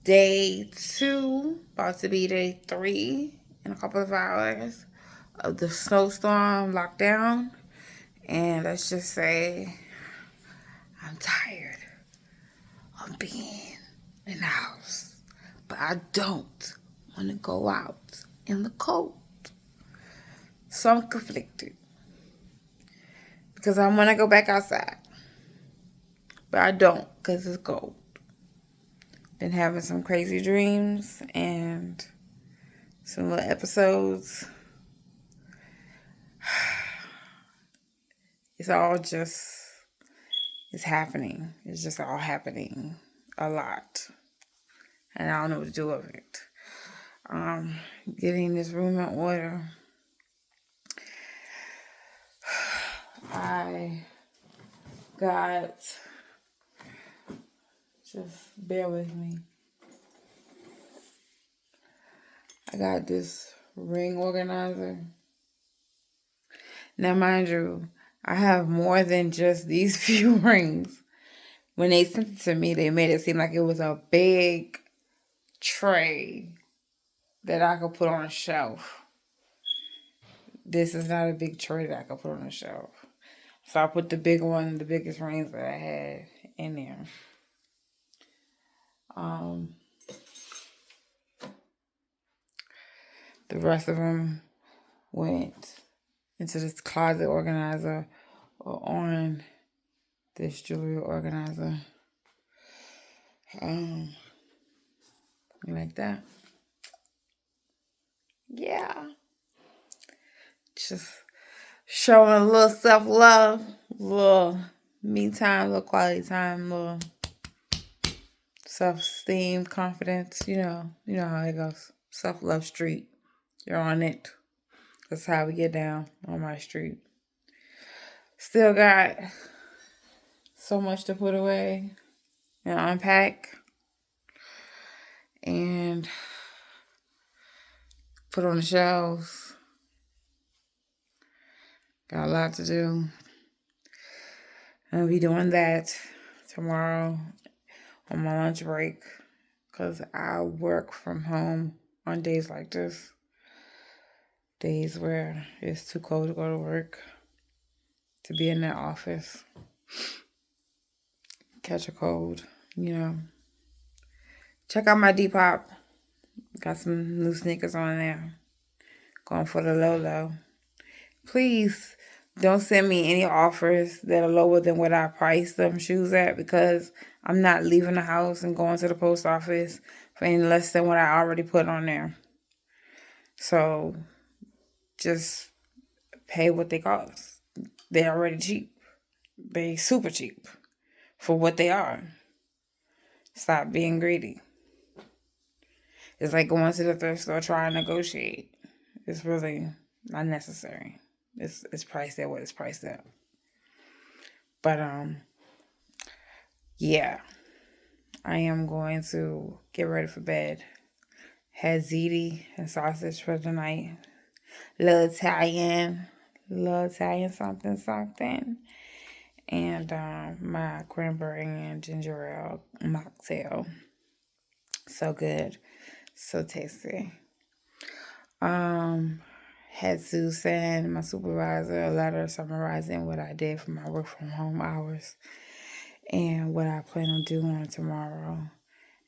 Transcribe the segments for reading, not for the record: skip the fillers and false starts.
day 2, about to be day 3 in a couple of hours of the snowstorm lockdown. And let's just say I'm tired of being in the house, but I don't want to go out in the cold. So I'm conflicted because I want to go back outside, but I don't because it's cold. Been having some crazy dreams and some little episodes. It's happening. It's just all happening a lot. And I don't know what to do with it. Getting this room in order. I got, just bear with me. I got this ring organizer. Now, mind you, I have more than just these few rings. When they sent it to me, they made it seem like it was a big tray that I could put on a shelf. This is not a big tray that I could put on a shelf. So I put the biggest rings that I had in there. The rest of them went into this closet organizer or on this jewelry organizer. Like that. Yeah. Just showing a little self-love, a little me time, a little quality time, a little self-esteem, confidence. You know how it goes. Self-love street. You're on it. That's how we get down on my street. Still got so much to put away and unpack and put on the shelves. Got a lot to do. I'll be doing that tomorrow on my lunch break because I work from home on days like this. Days where it's too cold to go to work, to be in that office, catch a cold, Check out my Depop. Got some new sneakers on there. Going for the low. Please don't send me any offers that are lower than what I priced them shoes at because I'm not leaving the house and going to the post office for any less than what I already put on there. So just pay what they cost. They're already cheap. They super cheap for what they are. Stop being greedy. It's like going to the thrift store trying to negotiate. It's really not necessary. It's priced at what it's priced at. But yeah. I am going to get ready for bed. Had ziti and sausage for tonight. Little Italian something. And my cranberry and ginger ale mocktail. So good. So tasty. Had to send my supervisor a letter summarizing what I did for my work from home hours and what I plan on doing tomorrow.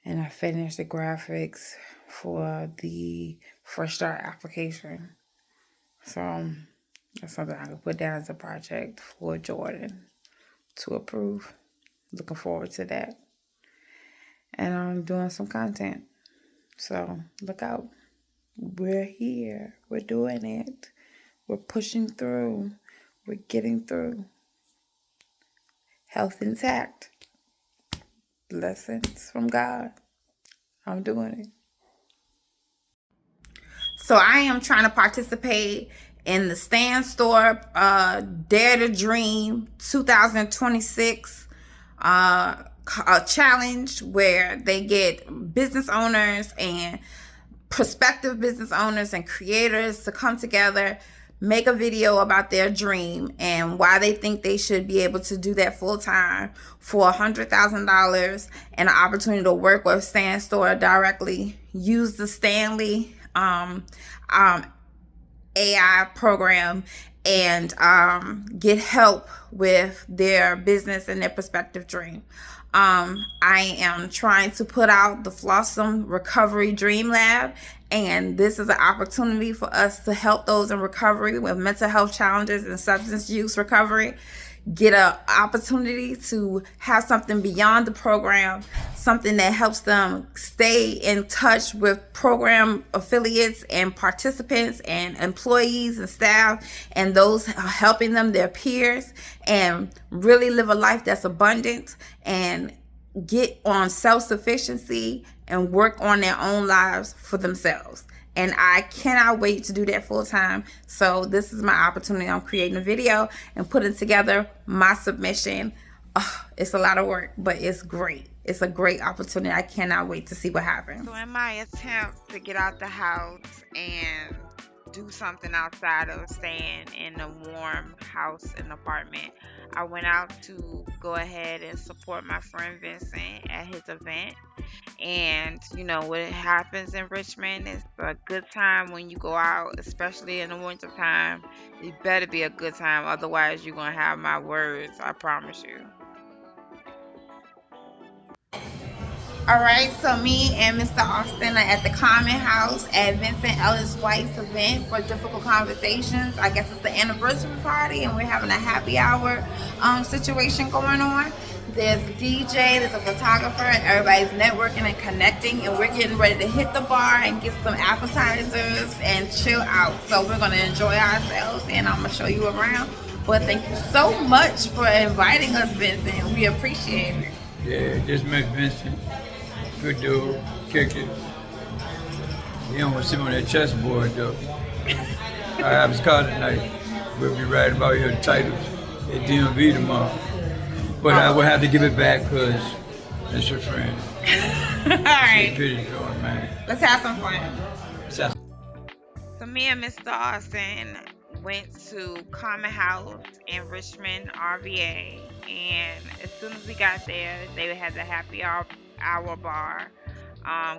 And I finished the graphics for the Fresh Start application. So that's something I can put down as a project for Jordan to approve. Looking forward to that. And I'm doing some content. So look out. We're here. We're doing it. We're pushing through. We're getting through. Health intact. Blessings from God. I'm doing it. So I am trying to participate in the Stan Store Dare to Dream 2026 a challenge where they get business owners and prospective business owners and creators to come together, make a video about their dream and why they think they should be able to do that full time for $100,000 and an opportunity to work with Stan Store directly. Use the Stanley AI program and get help with their business and their prospective dream. I am trying to put out the Flossom Recovery Dream Lab, and this is an opportunity for us to help those in recovery with mental health challenges and substance use recovery get an opportunity to have something beyond the program, something that helps them stay in touch with program affiliates and participants and employees and staff and those helping them, their peers, and really live a life that's abundant and get on self-sufficiency and work on their own lives for themselves. And I cannot wait to do that full time. So this is my opportunity. I'm creating a video and putting together my submission. It's a lot of work, but it's great. It's a great opportunity. I cannot wait to see what happens. So in my attempt to get out the house and do something outside of staying in a warm house and apartment, I went out to go ahead and support my friend Vincent at his event. And you know what happens in Richmond is a good time when you go out, especially in the winter time. It better be a good time, otherwise you're gonna have my words, I promise you. All right, so me and Mr. Austin are at the Common House at Vincent Ellis White's event for Difficult Conversations. I guess it's the anniversary party, and we're having a happy hour situation going on. There's a DJ, there's a photographer, and everybody's networking and connecting, and we're getting ready to hit the bar and get some appetizers and chill out. So we're gonna enjoy ourselves, and I'm gonna show you around. But thank you so much for inviting us, Vincent. We appreciate it. Yeah, just met Vincent. Good dude, kick it. He don't want to sit on that chessboard though. I have his car tonight. We'll be writing about your titles at DMV tomorrow. But I will have to give it back because it's your friend. All right. Pretty short, man. Let's have some fun. So me and Mr. Austin went to Common House in Richmond, RVA, and as soon as we got there, they had the happy hour bar.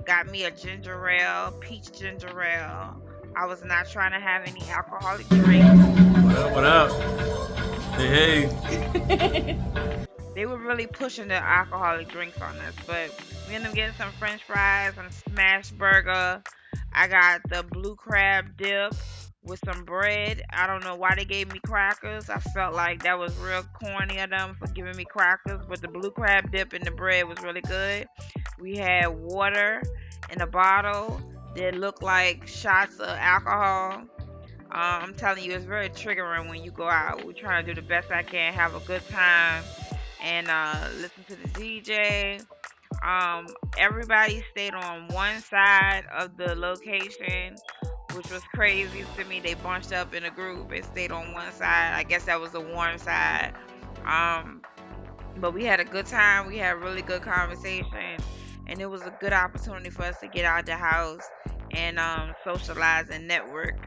Got me a ginger ale, peach ginger ale. I was not trying to have any alcoholic drinks. What up? Hey. They were really pushing the alcoholic drinks on us, but we ended up getting some French fries and smash burger. I got the blue crab dip with some bread. I don't know why they gave me crackers. I felt like that was real corny of them for giving me crackers, but the blue crab dip and the bread was really good. We had water in a bottle that looked like shots of alcohol. I'm telling you, it's very triggering when you go out. We're trying to do the best I can, have a good time, and listen to the DJ. Everybody stayed on one side of the location, which was crazy to me. They bunched up in a group and stayed on one side. I guess that was the warm side. But we had a good time. We had really good conversation, and it was a good opportunity for us to get out the house and socialize and network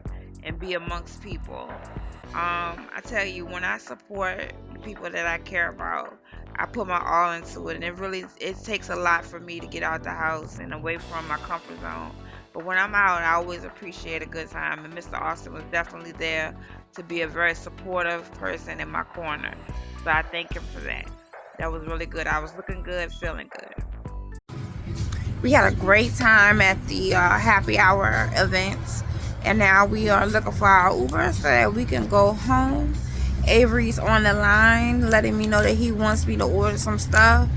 and be amongst people. I tell you, when I support the people that I care about, I put my all into it, and it takes a lot for me to get out the house and away from my comfort zone. But when I'm out, I always appreciate a good time, and Mr. Austin was definitely there to be a very supportive person in my corner. So I thank him for that. That was really good. I was looking good, feeling good. We had a great time at the happy hour events, and now we are looking for our Uber so that we can go home. Avery's on the line letting me know that he wants me to order some stuff,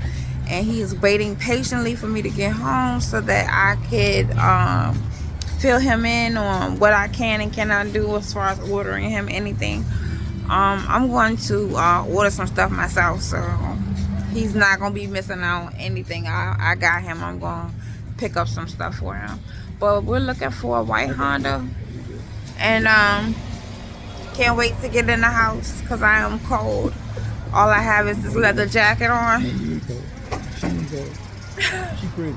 and he is waiting patiently for me to get home so that I could fill him in on what I can and cannot do as far as ordering him anything. I'm going to order some stuff myself, so he's not going to be missing out on anything. I got him. I'm going to pick up some stuff for him. But we're looking for a white Honda, and can't wait to get in the house because I am cold. All I have is this leather jacket on. She pretty.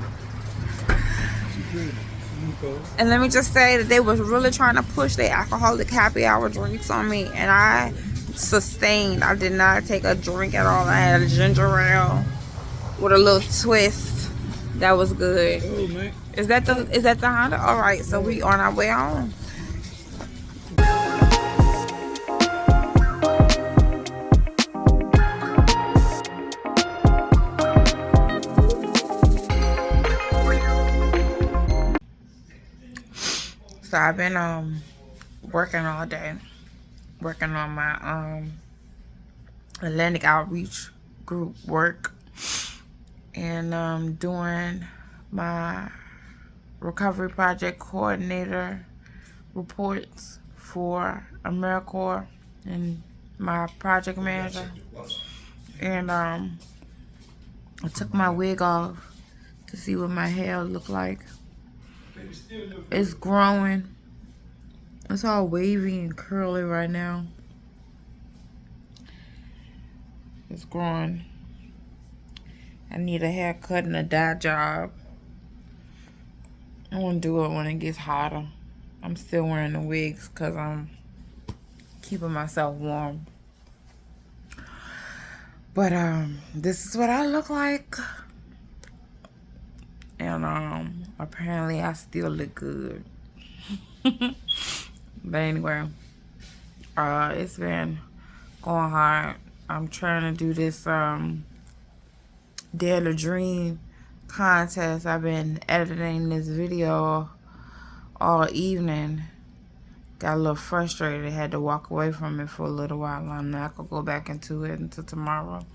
And let me just say that they was really trying to push their alcoholic happy hour drinks on me, and I sustained. I did not take a drink at all. I had a ginger ale with a little twist. That was good. Oh, man. Is that the Honda? All right, so we on our way home. So I've been working all day, working on my Atlantic Outreach group work, and doing my recovery project coordinator reports for AmeriCorps and my project manager. And I took my wig off to see what my hair looked like. It's growing. It's all wavy and curly right now. It's growing. I need a haircut and a dye job. I want to do it when it gets hotter. I'm still wearing the wigs because I'm keeping myself warm. But this is what I look like. And apparently I still look good. But anyway, it's been going hard. I'm trying to do this Dare to Dream contest. I've been editing this video all evening. Got a little frustrated. Had to walk away from it for a little while. I'm not gonna go back into it until tomorrow.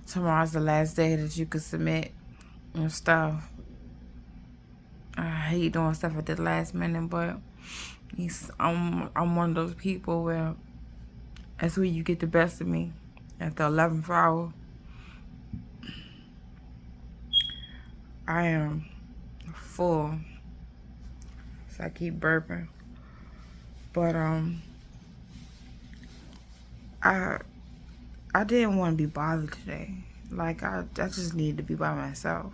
Tomorrow's the last day that you can submit and stuff. I hate doing stuff at the last minute, but I'm one of those people where that's where you get the best of me at the 11th hour. I am full, so I keep burping. But I didn't want to be bothered today. Like I just needed to be by myself.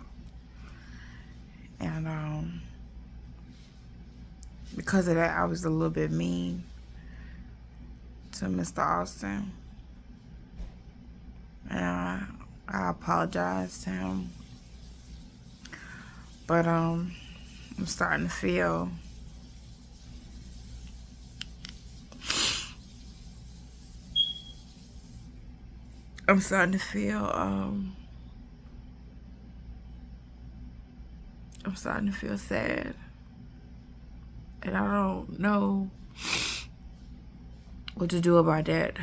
And because of that, I was a little bit mean to Mr. Austin. And I apologized to him. But I'm starting to feel sad, and I don't know what to do about that.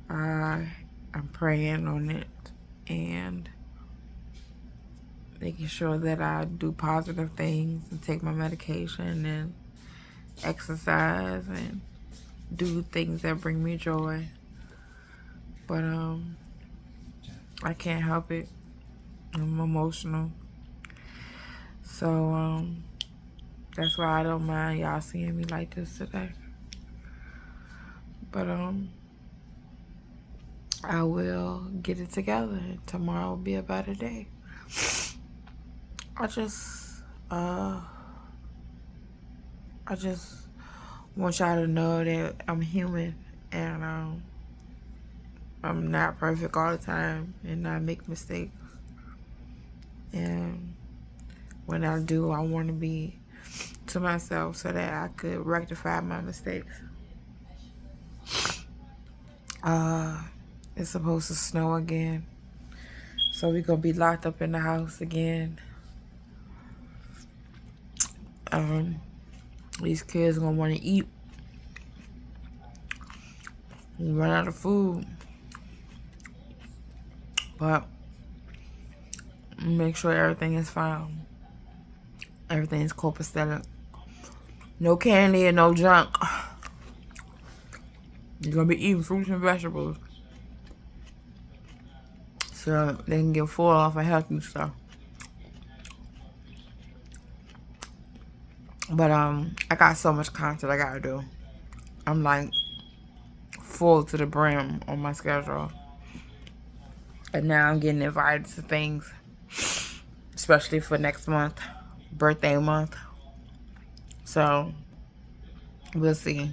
I'm praying on it and making sure that I do positive things and take my medication and exercise and do things that bring me joy. But I can't help it. I'm emotional. So that's why I don't mind y'all seeing me like this today. But I will get it together. Tomorrow will be a better day. I just want y'all to know that I'm human and I'm not perfect all the time and I make mistakes. And when I do, I want to be to myself so that I could rectify my mistakes. It's supposed to snow again, so we're gonna be locked up in the house again. These kids gonna want to eat. We run out of food, but make sure everything is fine. Everything's copacetic. No candy and no junk. You're gonna be eating fruits and vegetables, so they can get full off of healthy stuff. But I got so much content I gotta do. I'm like full to the brim on my schedule, and now I'm getting invited to things, especially for next month, birthday month. So we'll see.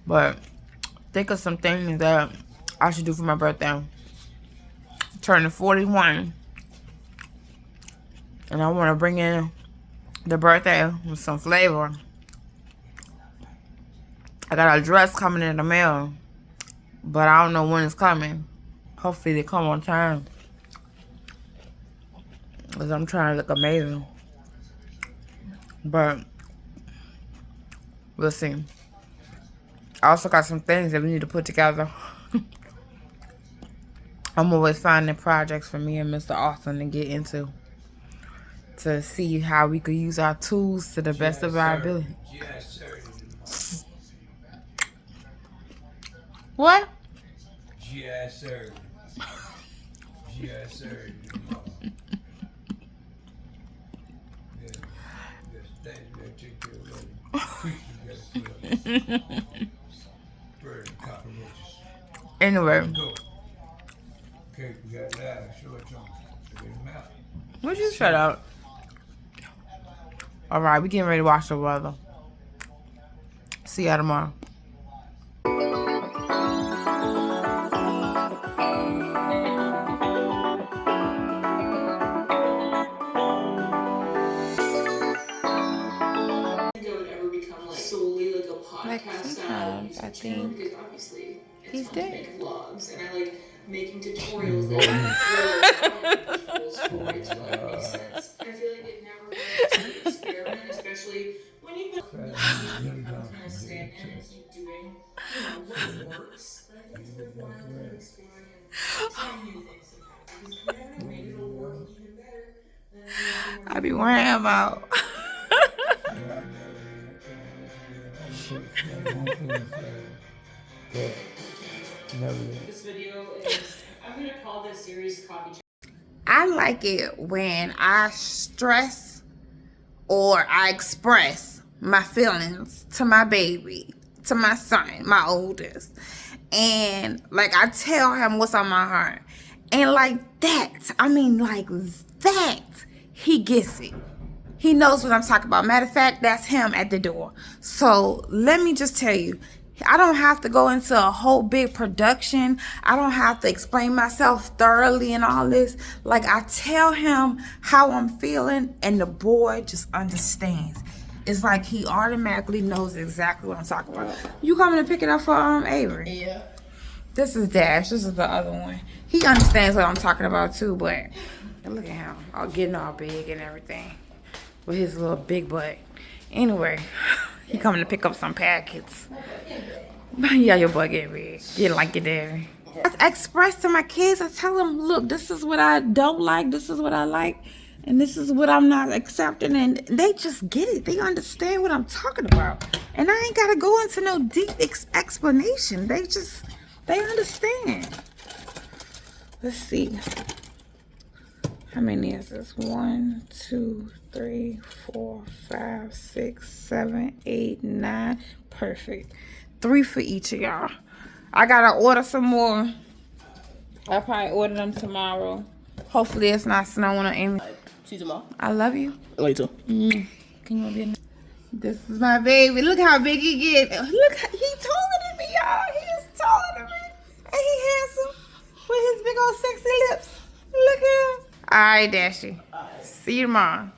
But think of some things that I should do for my birthday. Turning 41. And I want to bring in the birthday with some flavor. I got a dress coming in the mail, but I don't know when it's coming. Hopefully they come on time, because I'm trying to look amazing. But we'll see. I also got some things that we need to put together. I'm always finding projects for me and Mr. Austin to get into, to see how we could use our tools to the best of our ability. Yes, sir. What? Yes, sir. Yes, sir. Anyway, Go. Okay, we got that. Show it to him. Get him out. would you shut up? All right, we getting ready to watch the weather. See y'all tomorrow. Like sometimes I think he's dead. Vlogs, and I like making tutorials that for it to like make sense. I feel like it never hurts to experiment, especially when you've been kind of stand in and keep doing what works. But I think it's worthwhile to explore and try new things sometimes, because you never know, maybe it'll work even better than I be wearing him out. this video is, I'm gonna call this series Coffee Chat. I like it when I stress or I express my feelings to my baby, to my son, my oldest. And like I tell him what's on my heart. And like that, I mean like that, he gets it. He knows what I'm talking about. Matter of fact, that's him at the door. So let me just tell you, I don't have to go into a whole big production. I don't have to explain myself thoroughly and all this. Like I tell him how I'm feeling and the boy just understands. It's like he automatically knows exactly what I'm talking about. You coming to pick it up for Avery? Yeah. This is Dash. This is the other one. He understands what I'm talking about too, but look at him, all getting all big and everything with his little big butt. Anyway, he coming to pick up some packets. Yeah, your butt getting big. Getting like your daddy. I express to my kids, I tell them, look, this is what I don't like, this is what I like, and this is what I'm not accepting. And they just get it. They understand what I'm talking about. And I ain't got to go into no deep explanation. They understand. Let's see. How many is this? 1, 2, 3, 4, 5, 6, 7, 8, 9. Perfect. 3 for each of y'all. I gotta order some more. I'll probably order them tomorrow. Hopefully it's not snowing or anything. See you tomorrow. I love you. Later. Can you be? This is my baby. Look how big he get. Look, he taller than me, y'all. He is taller than me. And he handsome with his big old sexy lips. Look at him. All right, Dashy. See you tomorrow.